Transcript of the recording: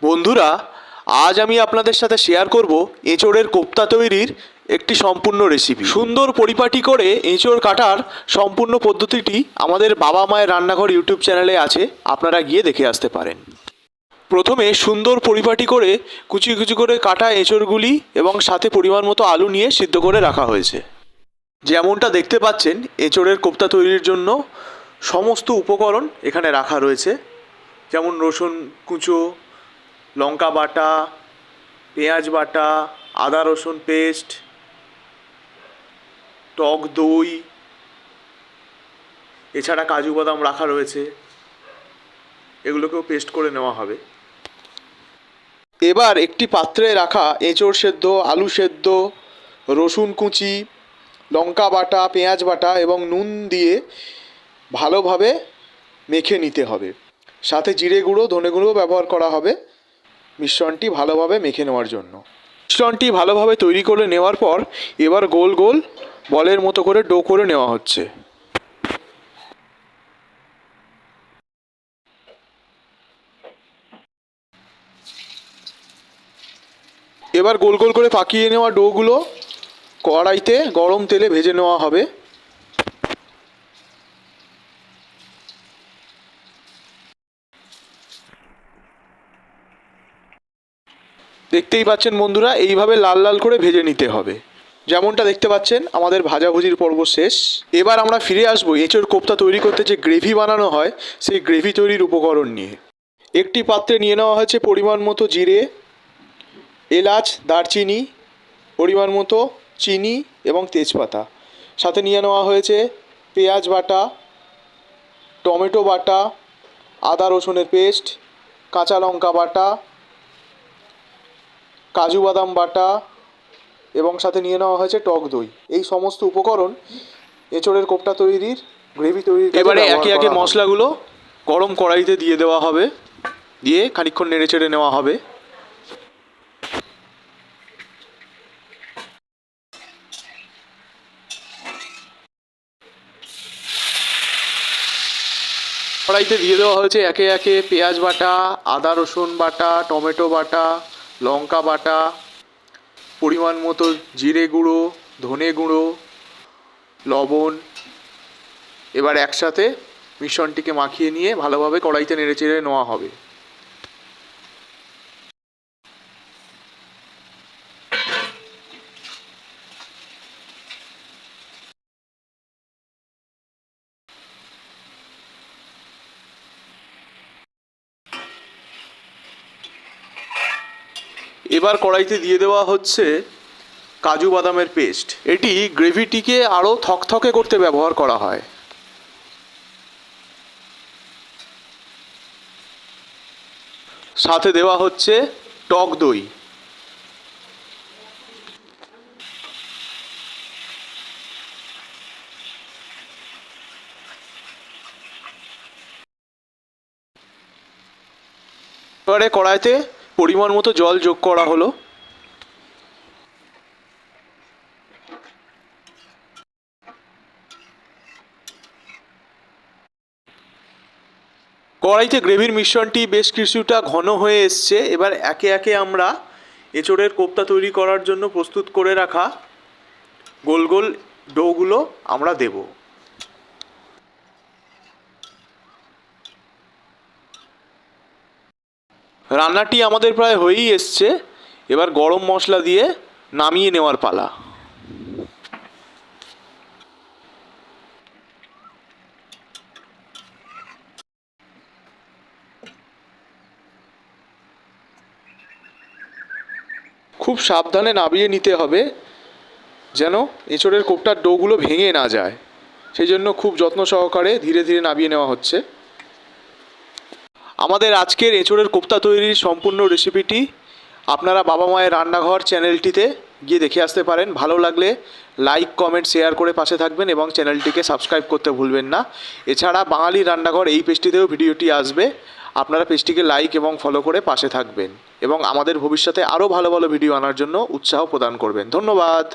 বন্ধুরা, আজ আমি আপনাদের সাথে শেয়ার করব এঁচোড়ের কোপ্তা তৈরির একটি সম্পূর্ণ রেসিপি। সুন্দর পরিপাটি করে এঁচোড় কাটার সম্পূর্ণ পদ্ধতিটি আমাদের বাবা মায়ের রান্নাঘর ইউটিউব চ্যানেলে আছে, আপনারা গিয়ে দেখে আসতে পারেন। প্রথমে সুন্দর পরিপাটি করে কুচি কুচি করে কাটা এঁচোড়গুলি এবং সাথে পরিমাণ মতো আলু নিয়ে সিদ্ধ করে রাখা হয়েছে। যেমনটা দেখতে পাচ্ছেন, এঁচোড়ের কোপ্তা তৈরির জন্য সমস্ত উপকরণ এখানে রাখা রয়েছে, যেমন রসুন কুচো, লঙ্কা বাটা, পেঁয়াজ বাটা, আদা রসুন পেস্ট, টক দই, এছাড়া কাজু বাদাম রাখা রয়েছে, এগুলোকেও পেস্ট করে নেওয়া হবে। এবার একটি পাত্রে রাখা এঁচোড় সেদ্ধ, আলু সেদ্ধ, রসুন কুচি, লঙ্কা বাটা, পেঁয়াজ বাটা এবং নুন দিয়ে ভালোভাবে মেখে নিতে হবে। সাথে জিরে গুঁড়ো, ধনে গুঁড়ো ব্যবহার করা হবে মিশ্রণটি ভালোভাবে মেখে নেওয়ার জন্য। মিশ্রণটি ভালোভাবে তৈরি করে নেওয়ার পর এবার গোল গোল বলের মতো করে ডো করে নেওয়া হচ্ছে। এবার গোল গোল করে পাকিয়ে নেওয়া ডোগুলো কড়াইতে গরম তেলে ভেজে নেওয়া হবে। দেখতেই পাচ্ছেন বন্ধুরা, এইভাবে লাল লাল করে ভেজে নিতে হবে। যেমনটা দেখতে পাচ্ছেন, আমাদের ভাজাভুজির পর্ব শেষ। এবার আমরা ফিরে আসবো এঁচোড় কোপ্তা তৈরি করতে যে গ্রেভি বানানো হয় সেই গ্রেভি তৈরির উপকরণ নিয়ে। একটি পাত্রে নিয়ে নেওয়া হয়েছে পরিমাণ মতো জিরে, এলাচ, দারচিনি, পরিমাণ মতো চিনি এবং তেজপাতা। সাথে নিয়ে নেওয়া হয়েছে পেঁয়াজ বাটা, টমেটো বাটা, আদা রসুনের পেস্ট, কাঁচা লঙ্কা বাটা, কাজু বাদাম বাটা এবং সাথে নিয়ে নেওয়া হয়েছে টক দই। এই সমস্ত উপকরণ এঁচোড়ের কোপ্তা তৈরির গ্রেভি তৈরির এবারে একে একে মশলাগুলো গরম কড়াইতে দিয়ে দেওয়া হবে, দিয়ে খানিকক্ষণ নেড়ে চেড়ে নেওয়া হবে। কড়াইতে দিয়ে দেওয়া হয়েছে একে একে পেঁয়াজ বাটা, আদা রসুন বাটা, টমেটো বাটা, লঙ্কা বাটা, পরিমাণ মতো জিরে গুঁড়ো, ধনে গুঁড়ো, লবণ। এবার একসাথে মিশ্রণটিকে মাখিয়ে নিয়ে ভালোভাবে কড়াইতে নেড়ে চেড়ে নেওয়া হবে। এবার কড়াইতে দিয়ে দেওয়া হচ্ছে কাজু বাদামের পেস্ট। এটি গ্রেভিটিকে আরও থকথকে করতে ব্যবহার করা হয়। সাথে দেওয়া হচ্ছে টক দই। এবারে কড়াইতে পরিমাণ মতো জল যোগ করা হলো। কড়াইতে গ্রেভির মিশ্রণটি বেশ কিছুটা ঘন হয়ে এসছে। এবার একে একে আমরা এঁচোড়ের কোপ্তা তৈরি করার জন্য প্রস্তুত করে রাখা গোল গোল ডোগুলো আমরা দেব। রান্নাটি আমাদের প্রায় হয়েই এসছে। এবার গরম মশলা দিয়ে নামিয়ে নেওয়ার পালা। খুব সাবধানে নামিয়ে নিতে হবে যেন এঁচোড়ের কোপ্তার ডোগুলো ভেঙে না যায়, সেই জন্য খুব যত্ন সহকারে ধীরে ধীরে নামিয়ে নেওয়া হচ্ছে। আমাদের আজকের এঁচোড়ের কোপ্তা তৈরির সম্পূর্ণ রেসিপিটি আপনারা বাবা মায়ের রান্নাঘর চ্যানেলটিতে গিয়ে দেখে আসতে পারেন। ভালো লাগলে লাইক, কমেন্ট, শেয়ার করে পাশে থাকবেন এবং চ্যানেলটিকে সাবস্ক্রাইব করতে ভুলবেন না। এছাড়া বাঙালি রান্নাঘর এই পেজটিতেও ভিডিওটি আসবে, আপনারা পেজটিকে লাইক এবং ফলো করে পাশে থাকবেন এবং আমাদের ভবিষ্যতে আরও ভালো ভালো ভিডিও আনার জন্য উৎসাহ প্রদান করবেন। ধন্যবাদ।